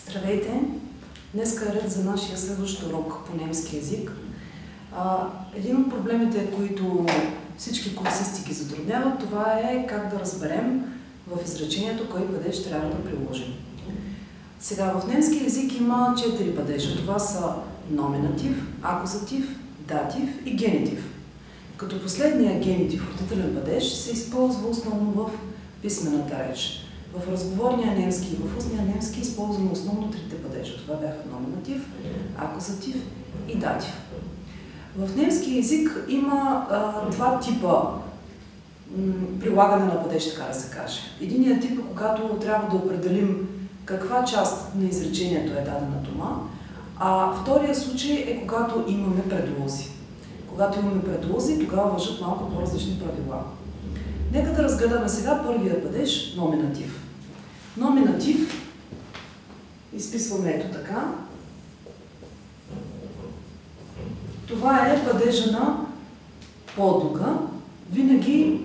Здравейте! Днеска е ред за нашия следващ урок по немски език. Един от проблемите, които всички курсисти ги затрудняват, това е как да разберем в изречението кой падеж трябва да приложим. Сега, в немски език има 4 падежа. Това са номинатив, акузатив, датив и генитив. Като последния генитив, родителен падеж, се използва основно в писмената реч. В разговорния немски и в устния немски използваме основно трите падежа. Това бяха номинатив, акузатив и датив. В немски език има два типа прилагане на падеж, така да се каже. Единият тип е когато трябва да определим каква част на изречението е дадена дума, а втория случай е когато имаме предлози. Когато имаме предлози, тогава важат малко по-различни правила. Нека да разгледаме сега първия падеж – номинатив. Номинатив изписваме ето така. Това е падежа на подлога. Винаги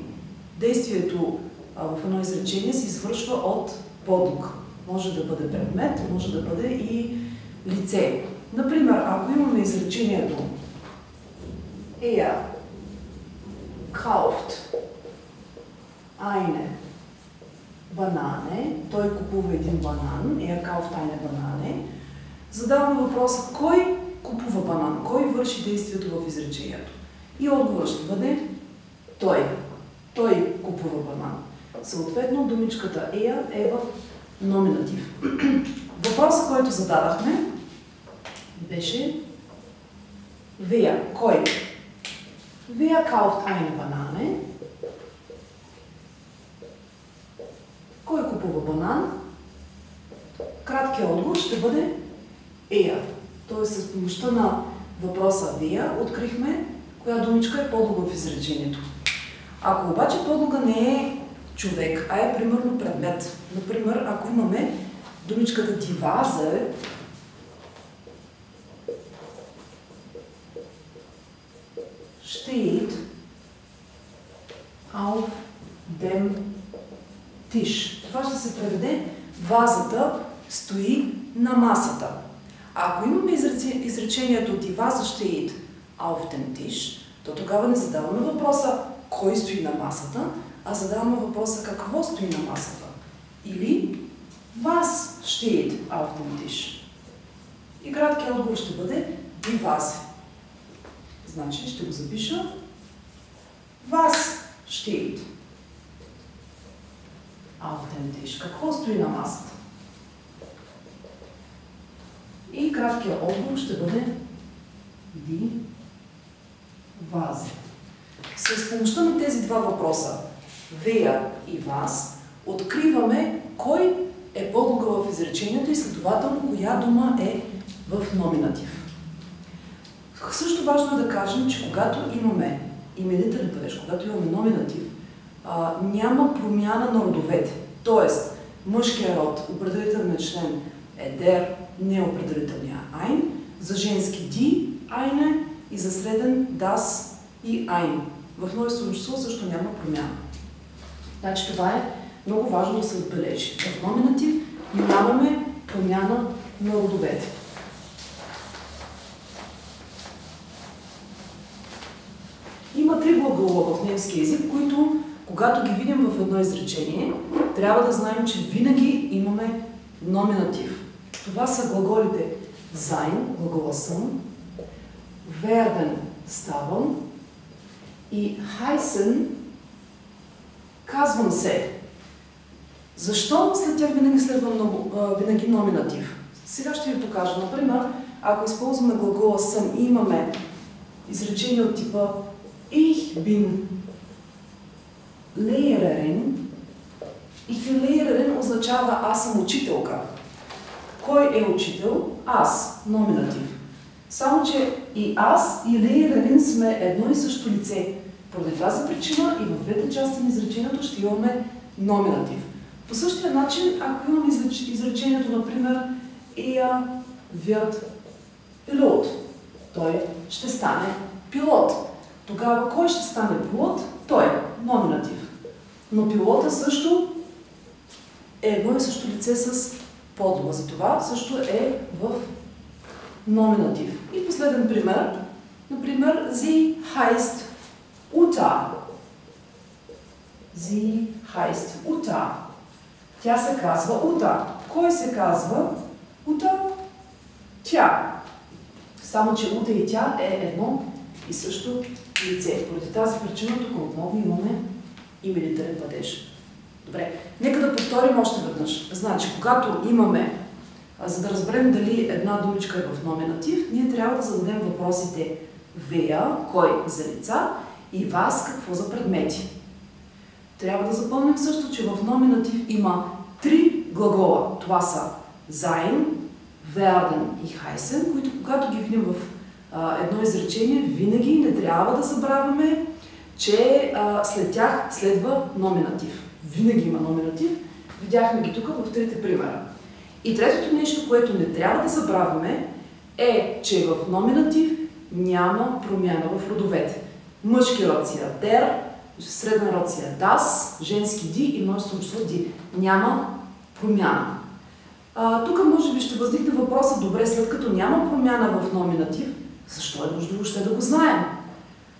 действието в едно изречение се извършва от подлог. Може да бъде предмет, може да бъде и лице. Например, ако имаме изречението Er kauft eine Banane, той купува един банан, er kauft eine Banane, задаваме въпроса кой купува банан, кой върши действието в изречението. И отговорът ще бъде той. Той купува банан. Съответно, думичката er е в номинатив. Въпросът, който зададахме, беше wer, кой. Wer kauft eine Banane? Кой купува банан? Краткият отговор ще бъде er. Тоест с помощта на въпроса wer открихме коя думичка е подлога в изречението. Ако обаче подлога не е човек, а е примерно предмет. Например, ако имаме думичката die Vase, steht auf dem Tisch. Това ще се преведе вазата стои на масата. А ако имаме изречението die Vase steht auf dem Tisch, то тогава не задаваме въпроса кой стои на масата, а задаваме въпроса какво стои на масата. Или was steht auf dem Tisch. И краткият отговор ще бъде die Vase. Значи ще го запиша. Was steht auf dem Tisch? Какво стои на масата? И краткият отговор ще бъде die Vase. С помощта на тези два въпроса, wer и was, откриваме кой е подлога в изречението и следователно коя дума е в номинатив. Също важно е да кажем, че когато имаме именителен падеж, когато имаме номинатив, няма промяна на родовете. Тоест, мъжкият род, определителният член е der, неопределителният ein, за женски die, eine и за среден das и ein. В множествено число също няма промяна. Значи това е много важно да се отбележи. В номинатив нямаме промяна на родовете. Има три глагола в немски език, които, когато ги видим в едно изречение, трябва да знаем, че винаги имаме номинатив. Това са глаголите sein, глагола съм, werden, ставам и heißen, казвам се. Защо след тях винаги следва винаги номинатив? Сега ще ви покажа. Например, ако използваме глагола съм и имаме изречение от типа Ich bin Lehrerin. Ich bin Lehrerin означава аз съм учителка. Кой е учител? Аз. Номинатив. Само, че и аз, и Lehrerin сме едно и също лице. Поради тази причина и в двете части на изречението ще имаме номинатив. По същия начин, ако имаме изречението, например, Er wird Pilot. Той ще стане пилот. Тогава кой ще стане пилот? Той. Номинатив. Но пилота също е едно и също лице с подлога за това също е в номинатив. И последен пример. Например, sie heißt Uta. Sie heißt Uta. Тя се казва Ута. Кой се казва Ута? Тя. Само, че Ута и тя е едно и също лице. Поради тази причина тук отново имаме именителен падеж. Добре, нека да повторим още веднъж. Значи, когато имаме, за да разберем дали една думичка е в номинатив, ние трябва да зададем въпросите wer, кой за лица, и was, какво за предмети. Трябва да запомним също, че в номинатив има 3 глагола. Това са sein, werden и heißen, които когато ги видим в едно изречение, винаги не трябва да забравяме, че след тях следва номинатив. Винаги има номинатив. Видяхме ги тук в трите примера. И третото нещо, което не трябва да забравяме, е, че в номинатив няма промяна в родовете. Мъжки род си е der, среден род си е das, женски die и множествено число die. Няма промяна. Тук може би ще възникне въпроса, добре, след като няма промяна в номинатив, защо е нужно въобще да го знаем?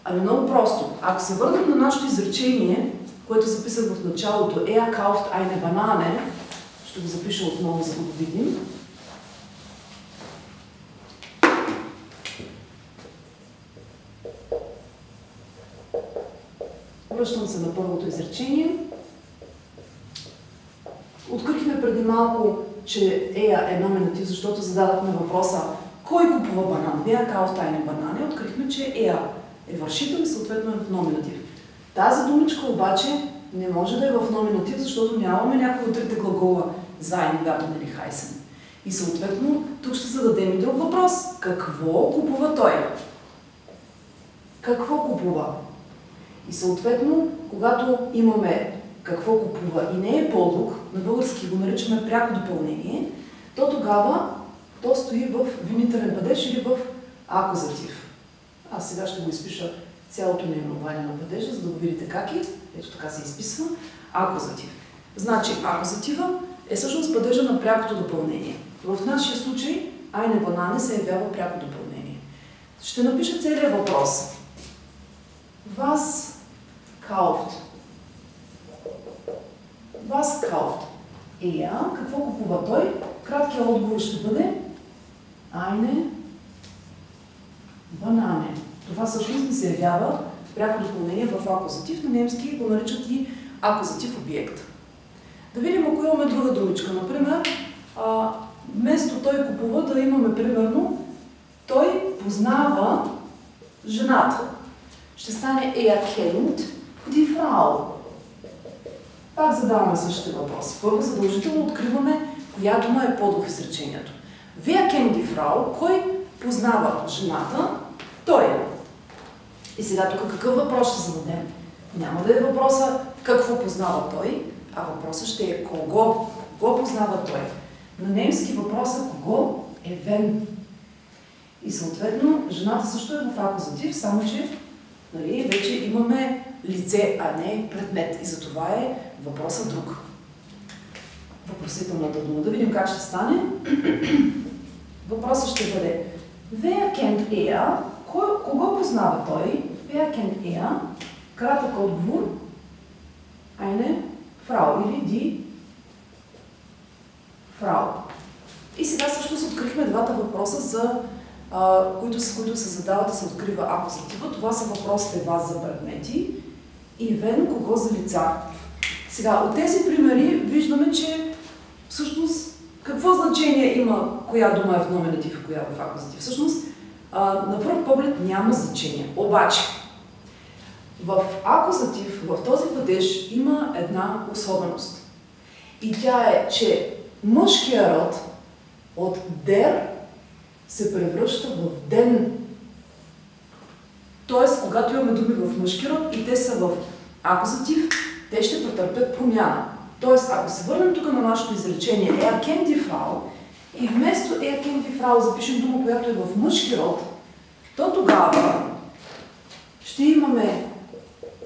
Ами много просто. Ако се върнем на нашето изречение, което записах в началото, er kauft eine Banane, ще го запиша отново, за да го видим. Връщам се на първото изречение. Открихме преди малко, че е номинатив, защото зададахме въпроса кой купува банан? Wer kauft eine Banane? Открихме, че е вършител и съответно е в номинатив. Тази думичка обаче не може да е в номинатив, защото нямаме някой от трите глагола sein, werden или heißen. И съответно тук ще зададем и друг въпрос. Какво купува той? Какво купува? И съответно, когато имаме какво купува и не е подлог, на български го наричаме пряко допълнение, то тогава то стои в винителен падеж или в акузатив. Аз сега ще го изпиша цялото наименование на падежа, за да го видите как е. Ето така се изписва. Акузатив. Значи, акузатива е всъщност падежа на прякото допълнение. В нашия случай eine Banane се явява пряко допълнение. Ще напиша целият въпрос. Was kauft? Was kauft? Какво купува той? Краткият отговор ще бъде eine Banane. Това всъщност ни се явява пряко допълнение в акузатив. На немски го наричат и акузатив обект. Да видим, ако имаме друга думичка. Например, вместо той купува, да имаме примерно той познава жената. Ще стане kennt die Frau. Пак задаваме същите въпроси. Първо задължително откриваме коя дума е подлог в изречението. Wer kennt die Frau? Кой познава жената? Той е. И сега тук какъв въпрос ще зададем? Няма да е въпроса какво познава той, а въпросът ще е кого познава той. На немски въпросът кого е when. И съответно жената също е в акузатив, само че вече имаме лице, а не предмет. И затова е въпросът друг. Въпросителната дума. Да видим как ще стане. Въпросът ще бъде Wer kennt er? Кого познава той? Wer kennt er? Кратък отговор. Eine Frau или die Frau. И сега всъщност открихме двата въпроса, които се задават да се открива акузатива. Това са въпросите вас за предмети и when, кого за лица. Сега, от тези примери виждаме, че всъщност какво значение има коя дума е в номинатив и коя е в акузатив. Всъщност, на пръв поглед няма значение. Обаче, в акузатив, в този падеж има една особеност. И тя е, че мъжкият род от der се превръща в den. Тоест, когато имаме думи в мъжки род и те са в акузатив, те ще претърпят промяна. Тоест, ако се върнем тук на нашето изречение kennt die Frau и вместо kennt die Frau запишем дума, която е в мъжки род, то тогава ще имаме,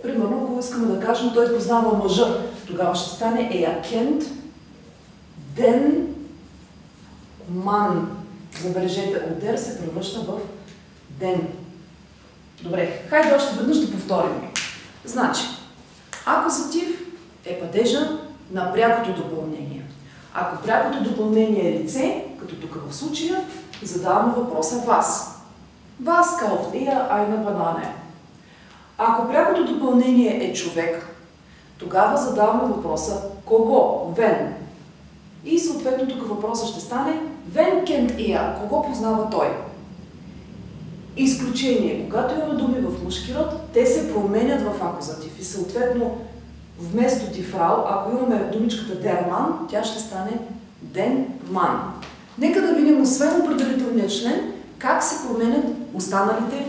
примерно, ако искаме да кажем, той познава мъжа, тогава ще стане kennt den ман. Забележете, от дер се превръща в ден. Добре, хайде още веднъж да повторим. Значи, акузатив е падежа на прякото допълнение. Ако прякото допълнение е лице, като тук в случая, задаваме въпроса вас. Was kauft ihr eine Banane? Ако прякото допълнение е човек, тогава задаваме въпроса кого? Вен. И съответно тук въпросът ще стане Вен kennt er? Кого познава той? Изключение. Когато имаме думи в мъжки род, те се променят в акузатив. И съответно, вместо die Frau, ако имаме думичката der Mann, тя ще стане den Mann. Нека да видим, освен определителния член, как се променят останалите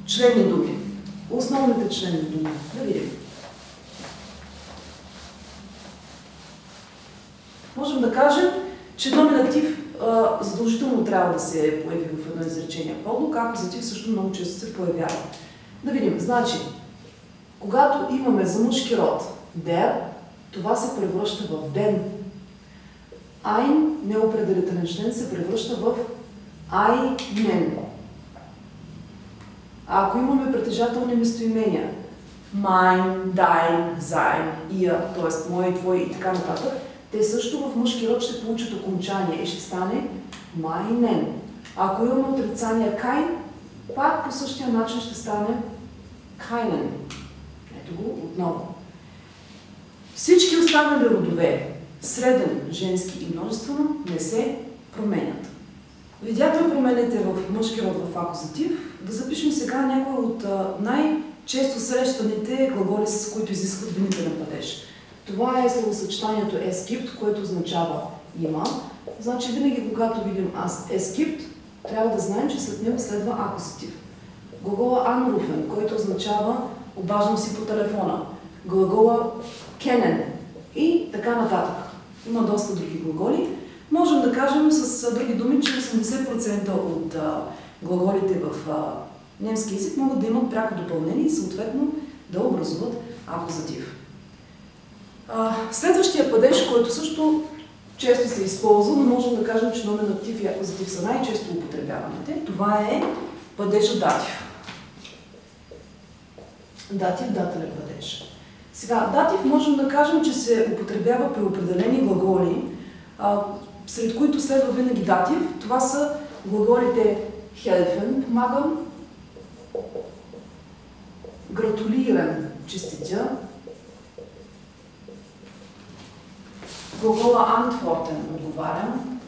членни думи. Основните членни думи. Да видим. Можем да кажем, че номинатив задължително трябва да се появи в едно изречение пълно, както акузатив също много често се появява. Да видим, значи, когато имаме за мъжки род der, това се превръща в den. Ein, неопределителен член, се превръща в einen. А ако имаме притежателни местоимения, mein, dein, sein, ihr, т.е. мое, твое и така нататък, те също в мъжки род ще получат окончание и ще стане meinen. Ако имаме отрицание kein, пак по същия начин ще стане keinen. Ето го отново. Всички останали родове, среден, женски и множествено, не се променят. Видяхме промените в мъжки род в акузатив. Да запишем сега някои от най-често срещаните глаголи, с които изискват винителен падеж. Това е словосъчетанието es gibt, което означава има. Значи винаги, когато видим es gibt, трябва да знаем, че след него следва акузатив. Глагола anrufen, който означава обаждам си по телефона. Глагола kennen и така нататък. Има доста други глаголи. Можем да кажем с други думи, че 80% от глаголите в немски език могат да имат пряко допълнение и съответно да образуват акузатив. Следващия падеж, който също често се използва, но можем да кажем, че номинатив и акузатив са най-често употребяваните, това е падежа датив. Датив, дателен падеж. Сега, датив можем да кажем, че се употребява при определени глаголи, сред които следва винаги датив. Това са глаголите helfen, помагам, гратулирам, честитя, глагола antworten, отговарям,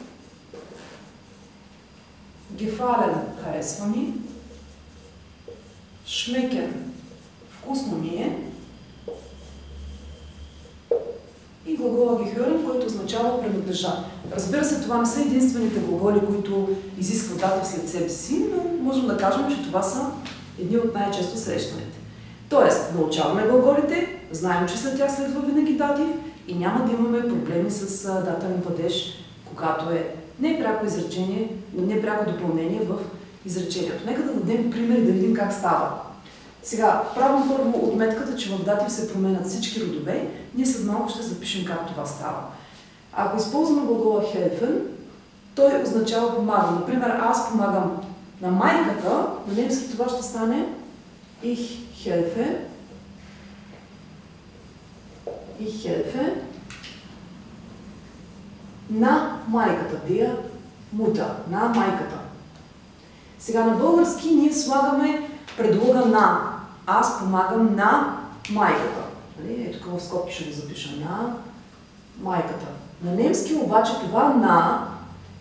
gefallen, харесва ми, schmecken, вкусно ми е, и глагола gehören, който означава принадлежа. Разбира се, това не са единствените глаголи, които изискват датив след себе си, но можем да кажем, че това са едни от най-често срещаните. Тоест, научаваме глаголите, знаем, че след тях следва винаги датив и няма да имаме проблеми с дателен падеж, когато е непряко изречение, непряко допълнение в изречението. Нека да дадем примери да видим как става. Сега, правим първо отметката, че в датив се променят всички родове. Ние след малко ще запишем как това става. Ако използваме глагола helfen, той означава помагам. Например, аз помагам на майката, на немски това ще стане ich helfe на майката, der Mutter, на майката. Сега на български ние слагаме предлога на. Аз помагам на майката. Ето тук в скобки ще го запиша. На майката. На немски обаче това на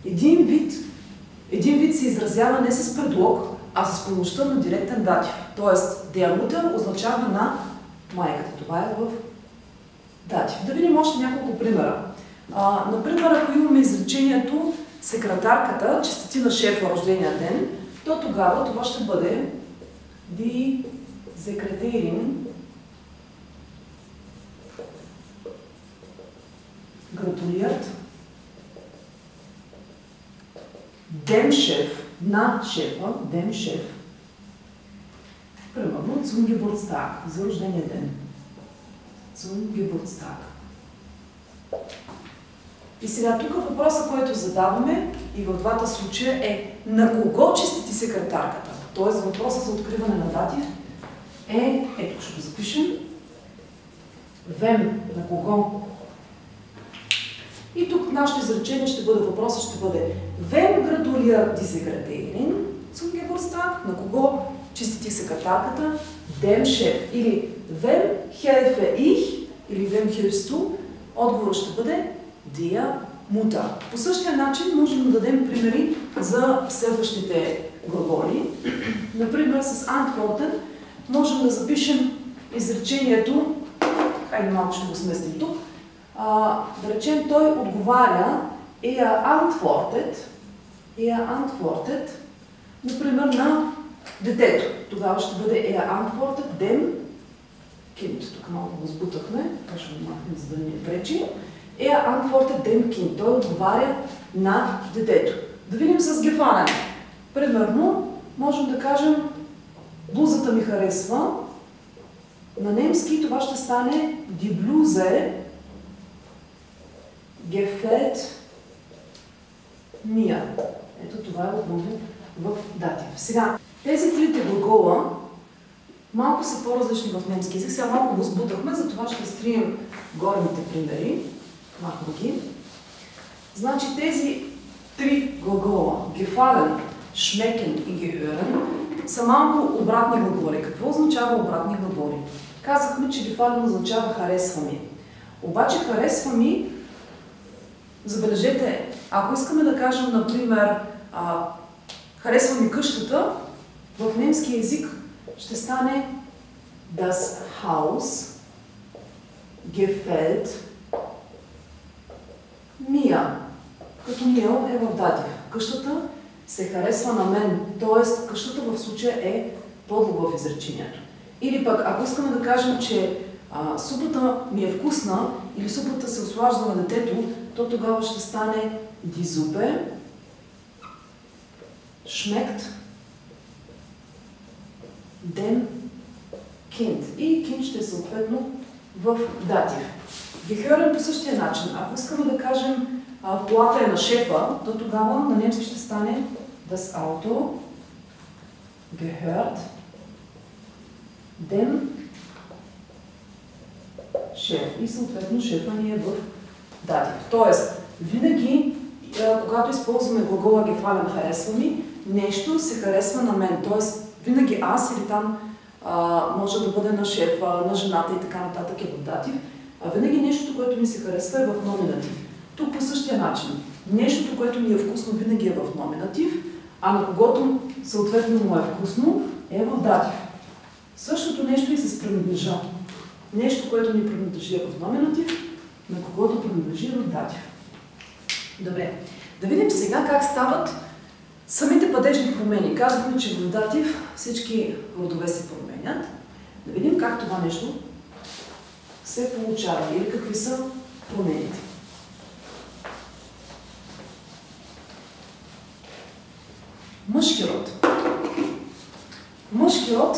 един вид се изразява не с предлог, а с помощта на директен датив. Тоест, der Mutter означава на майката. Това е в датив. Да видим още няколко примера. Например, ако имаме изречението секретарката честити на шефа рождения ден, то тогава това ще бъде die Sekretärin gratuliert dem Chef, на шефа, dem Chef, примерно zum Geburtstag, за рождения ден. Zum Geburtstag. И сега тук въпросът, който задаваме, и в двата случая е на кого чисти ти секретарката. Тоест въпросът за откриване на датив е, ето ще го запишем, вем на кого. И тук нашето изречение ще бъде, въпросът ще бъде вем гратулира ди секретарин zum Geburtstag, на кого чисти ти секретарката, dem шеф. Или вем helfe ich, или вем hilfst du, отговорът ще бъде der Mutter. По същия начин можем да дадем примери за следващите глаголи. Например, с antworten можем да запишем изречението, хайде малко ще го сместим тук, да речем той отговаря antwortet, например на детето. Тогава ще бъде antwortet dem Kind. Тук малко го сбутахме, това ще го махнем, за да ни не пречи. Antwortet dem Kind. Той отговаря на детето. Да видим с gefallen. Примерно, можем да кажем блузата ми харесва. На немски това ще стане die Bluse gefällt mir. Ето това е отново в датив. Сега, тези трите глагола малко са по-различни в немски език. Сега малко го сбутахме, затова ще изтрием горните примери. Махам ги. Значи тези три глагола, gefallen, schmecken и gehören, са малко обратни глаголи. Какво означава обратни глаголи? Казахме, че gefallen означава харесва ми. Обаче харесва ми, забележете, ако искаме да кажем, например, харесва ми къщата, в немски език ще стане das Haus gefällt mir. Като mir е в датив. Къщата се харесва на мен, т.е. къщата в случая е подлог в изречението. Или пък, ако искаме да кажем, че супата ми е вкусна или супата се ослажда на детето, то тогава ще стане die Suppe schmeckt dem Kind. И Kind ще е съответно в датив. Gehören по същия начин. Ако искаме да кажем колата е на шефа, то тогава на немски ще стане das Auto gehört dem шеф. И съответно шефа ни е в датив. Тоест, винаги, когато използваме глагола gefallen харесва ми, нещо се харесва на мен. Тоест, винаги аз или там може да бъде на шефа, на жената и така нататък е в датив. А винаги нещото, което ми се харесва е в номинатив. Тук по същия начин. Нещото, което ми е вкусно, винаги е в номинатив, а на когото съответно му е вкусно, е в датив. Същото нещо и с принадлежа. Нещо, което ни принадлежи е в номинатив, на когото принадлежи е в датив. Добре. Да видим сега как стават самите падежни промени. Казахме, че в датив всички родове се променят. Да видим как това нещо се получава или какви са промените. Мъжки род. Мъжки род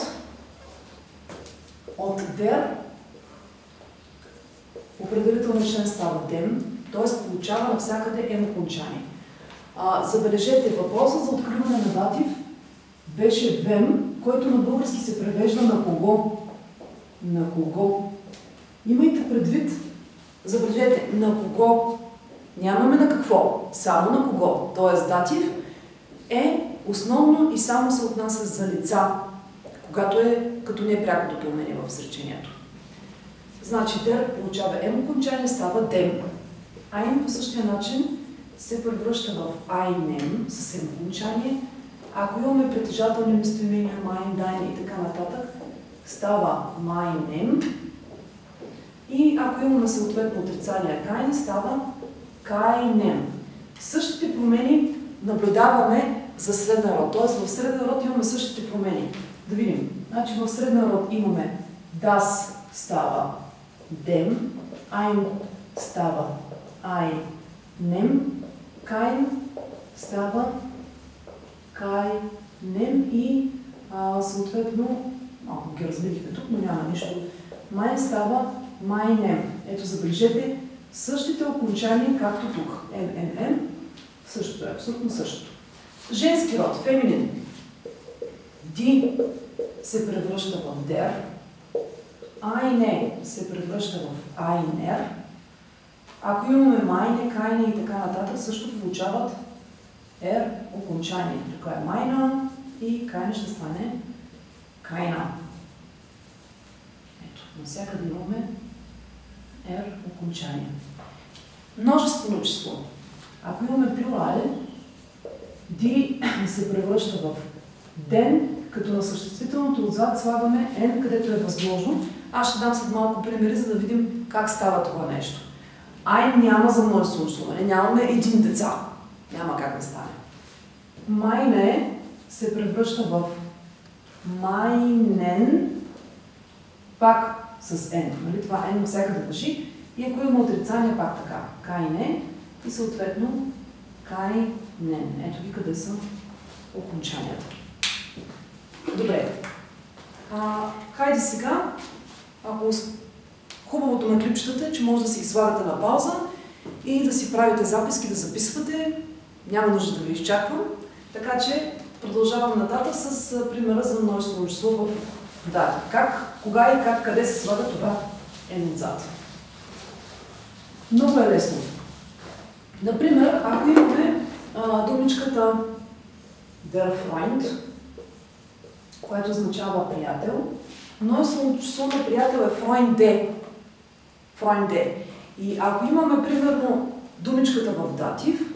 от der определително член става dem, т.е. получава навсякъде ем окончание. Забележете, въпросът за откриване на датив беше вем, който на български се превежда на кого. На кого. Имайте предвид, забележете, на кого. Нямаме на какво, само на кого. Т.е. датив е основно и само се отнася за лица, когато е като не е пряко допълнение в изречението. Значи, der получава ем окончание, става dem. Ein по същия начин се превръща в einem с ем окончание. Ако имаме притежателни местоимения, mein, dein и така нататък, става meinem. И ако имаме съответно отрицание kein, става keinem. Същите промени наблюдаваме за среден род. Т.е. в среден род имаме същите промени. Да видим. Значи в среден род имаме das става dem, ein става einem, kein става keinem и съответно, малко ги размерихме тук, но няма нищо. Mein става meinem. Ето забележете същите окончания, както тук. MMM Същото е, абсолютно същото. Женски род, феминин. Ди се превръща в дер. Айне се превръща в айнер. Ако имаме майне, кайне и така нататък, също получават ер окончание. Тук е майна и кайне ще стане кайна. Ето, навсякъде имаме ер окончание. Множествено число. Ако имаме плюрален, ди се превръща в ден, като на съществителното отзад слагаме n, където е възможно. Аз ще дам след малко примери, за да видим как става това нещо. Ай няма за множествено число, нямаме един деца. Няма как да стане. Майне се превръща в майнен, пак с n. Нали? Това n всякъде въжи. И ако има отрицание, пак така. Кайне и съответно кайнен. Ето ги къде са окончанията. Добре. Хайде сега, ако хубавото на клипчетата е, че може да си ги слагате на пауза и да си правите записки, да записвате. Няма нужда да ви изчаквам. Така че продължавам нататък с примера за множествено число в дата. Как, кога и как, къде се слага това е отзад. Много е лесно. Например, ако имаме думичката der Freund, което означава приятел, множественото число на приятел е Freunde. Freunde. И ако имаме, примерно, думичката в датив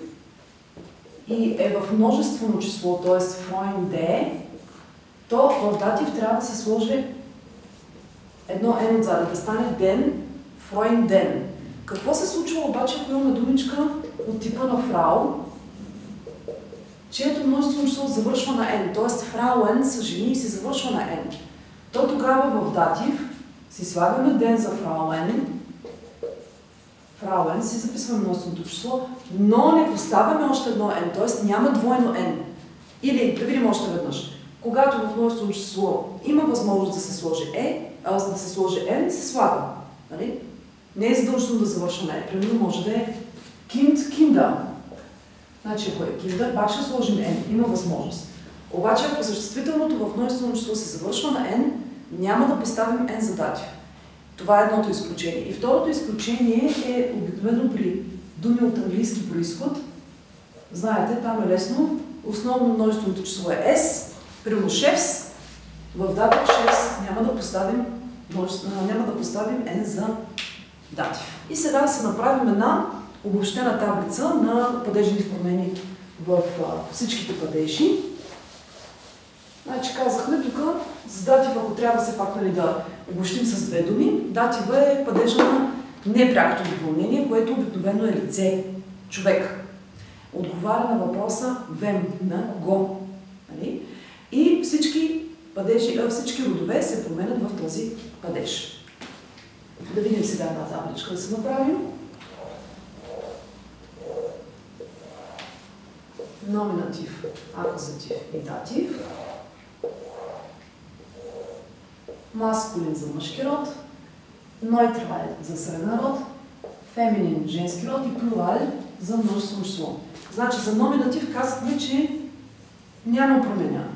и е в множествено число, т.е. Freunde, то в датив трябва да се сложи едно n отзаде, да стане den, Freunden. Какво се случва обаче, ако имаме думичка от типа на фрау, чието множествено число завършва на n, т.е. фрауен са жени и се завършва на n. То тогава в датив си слагаме den за фрауен, фрауен си записваме множественото число, но не поставяме още едно n, т.е. няма двойно n. Или, да видим още веднъж, когато в множествено число има възможност да се сложи да се сложи n, се слага. Нали? Не е задължително да завършва на n. Примерно може да е kind, kinder. Значи, ако е kinder, пак ще сложим n. Има възможност. Обаче, ако съществителното в множествено число се завършва на n, няма да поставим n за датив. Това е едното изключение. И второто изключение е обикновено при думи от английски произход. Знаете, там е лесно. Основно множественото число е s. Примерно chefs. В датив chefs няма да поставим n за датив. И сега да се направим една обобщена таблица на падежните промени в всичките падежи. Значи казахме тук, за датив, ако трябва все пак да обобщим с две думи, датива е падежа на непрякото допълнение, което обикновено е лице, човек. Отговаря на въпроса вем, на кого. Нали? И всички родове се променят в този падеж. Да видим сега една табличка да се направим. Номинатив, акузатив и датив. Маскулин за мъжки род, нойтрален за среден род, феминин женски род и плюрал за множествено число. Значи за номинатив казахме, че няма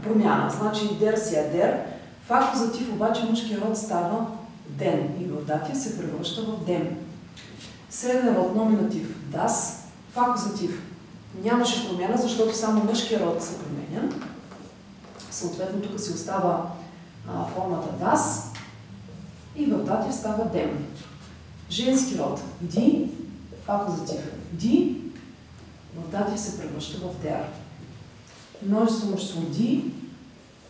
промяна. Значи дер си е дер. В акузатив обаче мъжкият род става ден и в датив се превръща в дем. Среден род номинатив das. В акузатив нямаше промяна, защото само мъжкият род се променя. Съответно тук си остава формата das и в датив става дем. Женски род ди, в акузатив ди, в датив се превръща в der. Множествено число ди,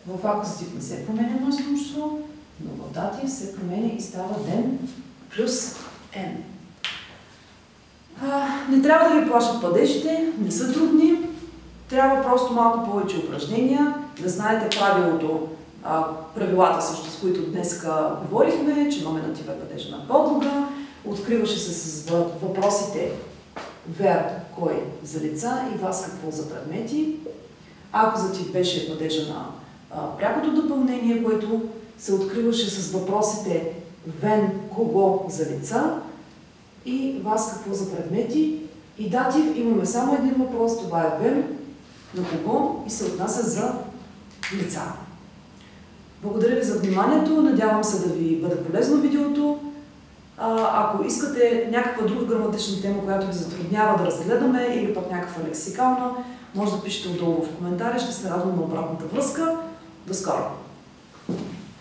в акузатив не се променя множествено число, но в датив се променя и става ден плюс n. Не трябва да ви плашат падежите, не са трудни, трябва просто малко повече упражнения, да знаете правилата също, с които днес говорихме, че номинатив е падежа на подлога, откриваше се с въпросите вер, кой за лица и вас какво за предмети. Акузатив беше падежа на прякото допълнение, което се откриваше с въпросите вен, кого за лица и вас какво за предмети. И датив имаме само един въпрос, това е when, на кого и се отнася за лица. Благодаря ви за вниманието, надявам се да ви бъде полезно видеото. Ако искате някаква друга граматична тема, която ви затруднява да разгледаме или пък някаква лексикална, може да пишете отдолу в коментари, ще се радвам на обратната връзка. До скоро!